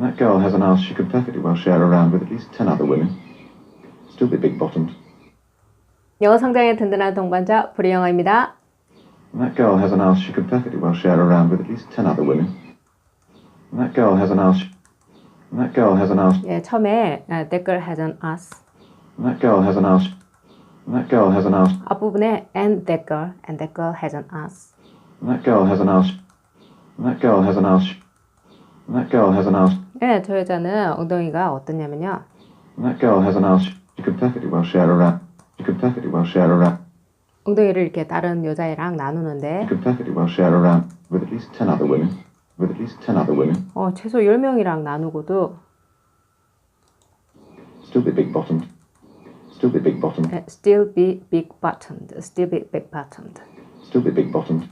That girl has an ass she could perfectly well share around with at least 10 other women. Still be big-bottomed. 영어 성장에 든든한 동반자 보리영어입니다. That girl has an ass she could perfectly well share around with at least 10 other women. That girl has an ass. That girl has an ass. 예, 처음에 that girl has an ass. That girl has an ass. That girl has an ass. 앞부분에 and that girl has an ass. That girl has an ass. That girl has an ass. That girl has an ass. 예, 저 여자는 엉덩이가 어떠냐면요. That girl has an ass she could perfectly well share around. She could perfectly well share around. 엉덩이를 이렇게 다른 여자애랑 나누는데 She could perfectly well share around with at least 10 other women. With at least 10 other women. 최소 10명이랑 나누고도 Still be big-bottomed. Still be big-bottomed. Still be big-bottomed. Still be big-bottomed. Still be big-bottomed.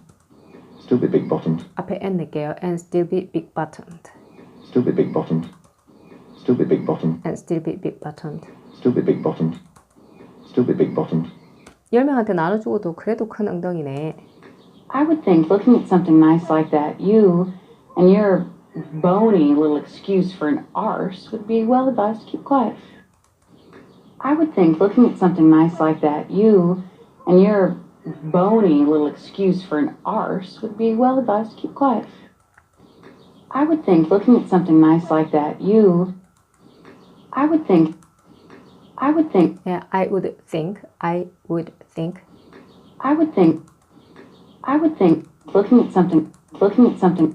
Still be big-bottomed. 앞에 and 넣을게요. And still be big-bottomed. Still be big-bottomed. Still be big-bottomed. And still be big-bottomed. Still be big-bottomed. Still be big-bottomed. 10명한테 나눠주고도 그래도 큰 엉덩이네. I would think looking at something nice like that, you and your bony little excuse for an arse would be well advised to keep quiet. I would think looking at something nice like that, you and your bony little excuse for an arse would be well advised to keep quiet. I would think looking at something nice like that, you. I would think. Yeah, I would think. I would think. I would think looking at something. Looking at something.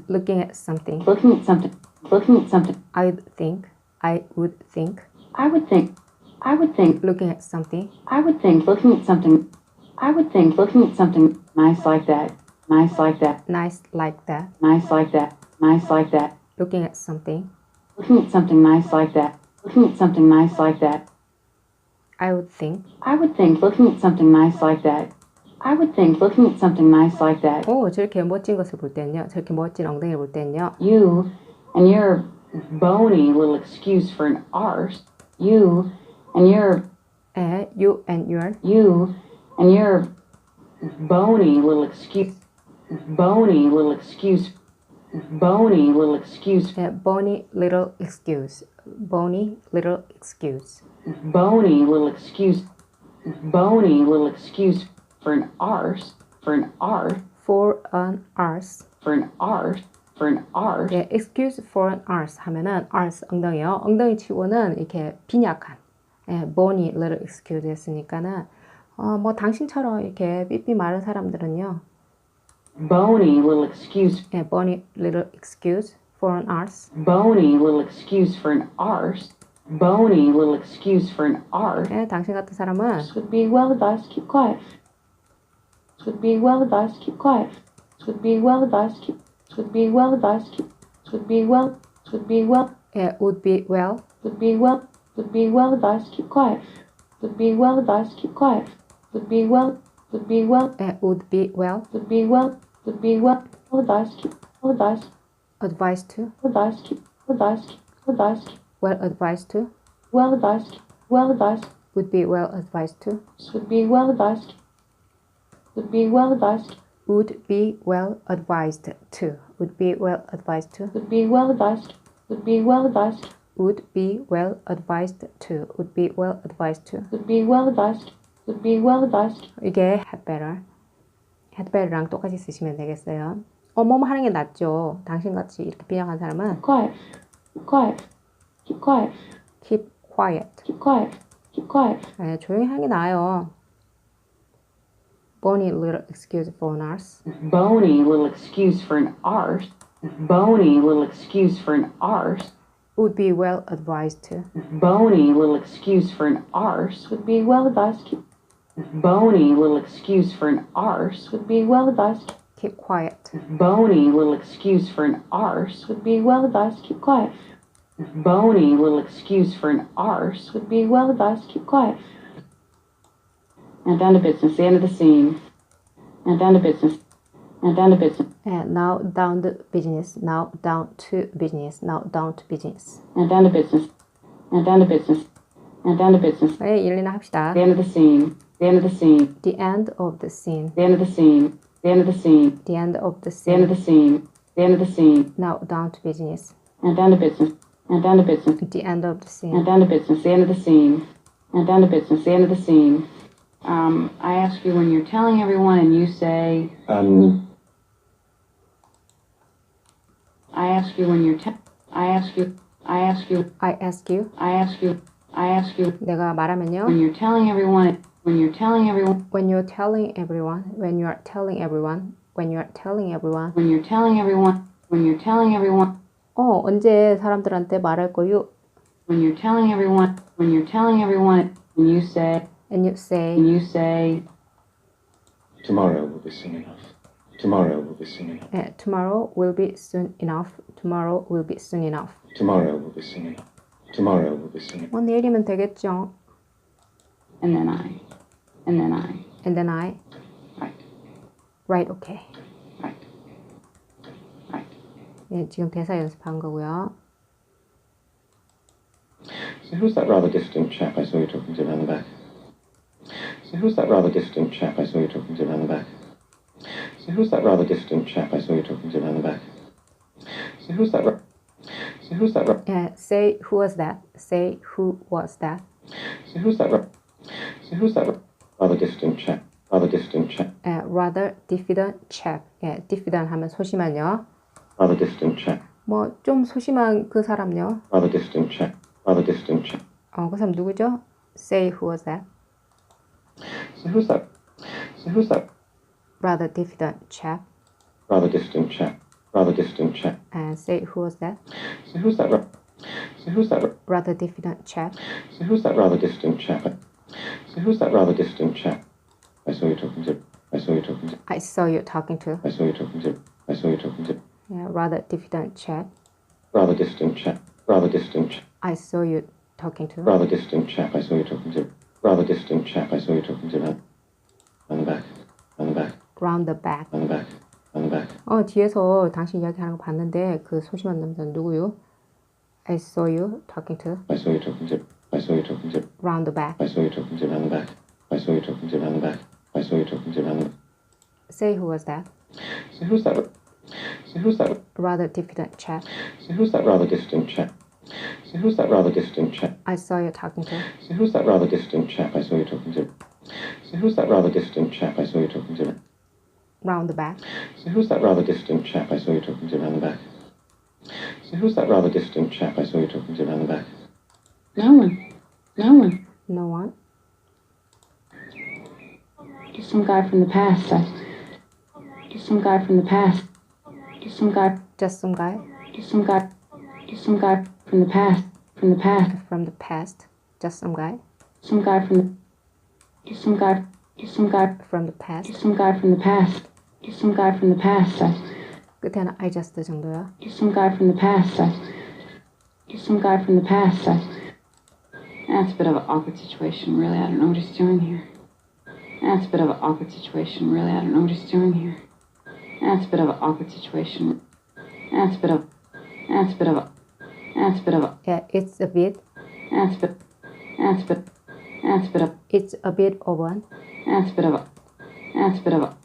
I would think. I would think. I would think. Looking at something. I would think looking at something. I would think looking at something nice like that. Nice like that. Nice like that. Nice like that. Nice like that. Looking at something. Looking at something nice like that. Looking at something nice like that. I would think. Looking at something nice like that. I would think looking at something nice like that. 저렇게 멋진 것을 볼 때는요. 저렇게 멋진 엉덩이를 볼 때는요. You and your bony little excuse for an arse. You and your bony little excuse. Bony little excuse. Bony little excuse. Bony little excuse. Bony little excuse. Bony little excuse. Bony little excuse for an arse. For an arse. For an arse. For an arse. For an arse. 예, excuse for an arse 하면은 arse 엉덩이요. 엉덩이 치고는 이렇게 빈약한. 예, bony little excuse 했으니까는 뭐 당신처럼 이렇게 삐삐 마른 사람들은요. Bony little excuse. 예, bony little excuse for an arse. Bony little excuse for an arse. Bony little excuse for an arse. 예, 당신 같은 사람은 would be well advised to keep quiet. Would be well advised to keep quiet. Would be well advised to keep. Would be well advised to keep. Would be well. Would be well. 예, would be well. Would be well. Would be well advised to keep quiet. Would be well advised to keep quiet. Would be well. Would be well. 예, would be well. Would be well. Would be well. Well advised to keep. Well advised. Advised to. Advised to keep. Advised to keep. Advised to keep. Well advised to. Well advised. Well advised. Would be well advised to. Would be well advised. Would be well advised. Would be well advised to. Would be well advised to. Would be well advised. Would be well advised. Would be well advised to. Would be well advised to. Would be well advised. Would be well advised. 이게 had better. had better랑 똑같이 쓰시면 되겠어요. 뭐뭐 하는 게 낫죠. 당신같이 이렇게 빈약한 사람은 Quiet. Quiet. Keep quiet. keep quiet. Keep quiet. Keep quiet. 네, 조용히 하는 게 나아요. Bony little excuse for an arse. Bony little excuse for an arse. Bony little excuse for an arse. Would be well advised to. Bony little excuse for an arse would be well advised to keep. Bony little excuse for an arse would be well advised to keep quiet. Bony little excuse for an arse would be well advised to keep quiet. Bony little excuse for an arse would be well advised to keep quiet. And down to business, the end of the scene. And down to business. And down to business. And now down to business. Now down to business. Now down to business. And down to business. And down to business. And down to business. 네, 일리나 합시다. The end of the scene. The end of the scene. The end of the scene. The end of the scene. The end of the scene. The end of the The end scene. of the scene. The end of the scene. Now down to business. And down to business. And down to business. At the end of the scene. And down to business. The end of the scene. And down to business. The end of the scene. I ask you when you're telling everyone and you say. I ask you when you're I ask you. 내가 말하면요. When you're telling everyone. When you're telling everyone. When you're telling everyone. When you're telling everyone. When you're telling everyone. When you're telling everyone. When you're telling everyone. 언제 사람들한테 말할 거요? When you're telling everyone. When you're telling everyone. And you say. And you say. And you say. Tomorrow will be soon enough. Tomorrow will be soon enough. 네, tomorrow will be soon enough. Tomorrow will be soon enough. Tomorrow will be soon enough. Tomorrow will be soon enough. 내일이면 되겠죠. And then I. And then I. And then I. Right. Right, okay. Right. Right. 네, 지금 대사 연습한 거고요. So who's that rather distant chap I saw you talking to down the back? So who's that rather distant chap I saw you talking to down the back? So who's that rather distant chap I saw you talking to down the back? So who's that Yeah, say who was that? Say who was that? So who's that rather distant chap? Rather distant chap. Rather diffident chap. 예, diffident 하면 소심한요. Rather distant chap. 뭐 좀 소심한 그 사람요. Rather distant chap. Rather distant chap. 그 사람 누구죠? Say who was that? So who's that Rather diffident chap. rather distant chap? Rather distant chap. And say who was that? So who's that Rather diffident chap. So who's that rather distant chap? So who's that rather distant chap? I saw you talking to. I saw you talking to. I saw you talking to. I saw you talking to. Yeah, rather diffident chap. Rather distant chap. Rather distant chap. I saw you talking to. Rather distant chap. I saw you talking to. Rather distant chap. I saw you talking to. On the back. On the back. Round the back. On the back. On the back. 뒤에서 당신 이야기하는 거 봤는데 그 소심한 남자는 누구요? I saw you talking to. I saw you talking to. I saw you talking to. Round the back. I saw you talking to on the back. I saw you talking to on the back. I saw you talking to on the. Say who was that? So who's that? So who's that? Rather diffident chap. So who's that rather distant chap? So who's that rather distant chap? I saw you talking to. So who's that rather distant chap I saw you talking to? So who's that rather distant chap I saw you talking to? Round the back. So who's that rather distant chap I saw you talking to around the back? So who's that rather distant chap I saw you talking to around the back? No one. No one. No one. Just some guy from the past. Just some guy from the past. Just some guy. Just some guy. Just some guy. Just some guy from the past. From the past. From the past. Just some guy. Some guy from the. Just some guy. Just some guy from the past. Just some guy from the past. Just some guy from the past. 끝에는 I just 정도요. Just some guy from the past. Just some guy from the past. That's a bit of an awkward situation. Really, I don't know what he's doing here. That's a bit of an awkward situation. Really, I don't know what he's doing here. That's a bit of an awkward situation. That's a bit of. That's a bit of a. That's a bit of a. Yeah, it's a bit. That's a bit. That's a bit. That's a bit of. It's a bit of one. That's a bit of a. That's a bit of a.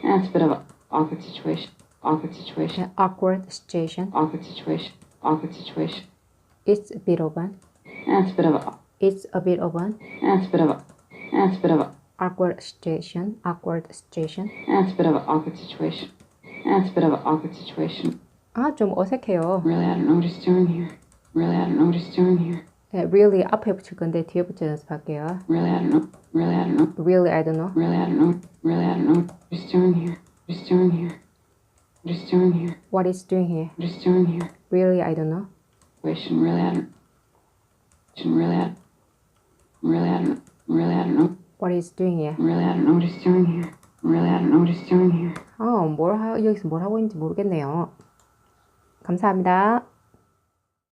That's a bit of a awkward situation. Awkward situation. Yeah, awkward situation. Awkward situation. Awkward situation. It's a bit of one. That's a bit of a. It's a bit of one. That's a bit of a. That's a bit of a. Awkward situation. Awkward situation. That's a bit of an awkward situation. That's a bit of an awkward situation. 좀 어색해요. Really, I don't know what he's doing here. Really, I don't know what he's doing here. 네, really 앞에 붙일 건데 뒤에 붙여 연습할게요. Really, I don't know. Really, I don't know. Really, I don't know. Really, I don't know. Really, I don't know what he's doing here. What he's doing here. What he's doing here. What is doing here? What he's doing here. Really, I don't know. Really, I don't. Really, I. Really, I don't. Really, I don't know. What is doing here? Really, I don't know what he's doing here. Really, I don't know what he's doing here. 여기서 뭘 하고 있는지 모르겠네요. 감사합니다.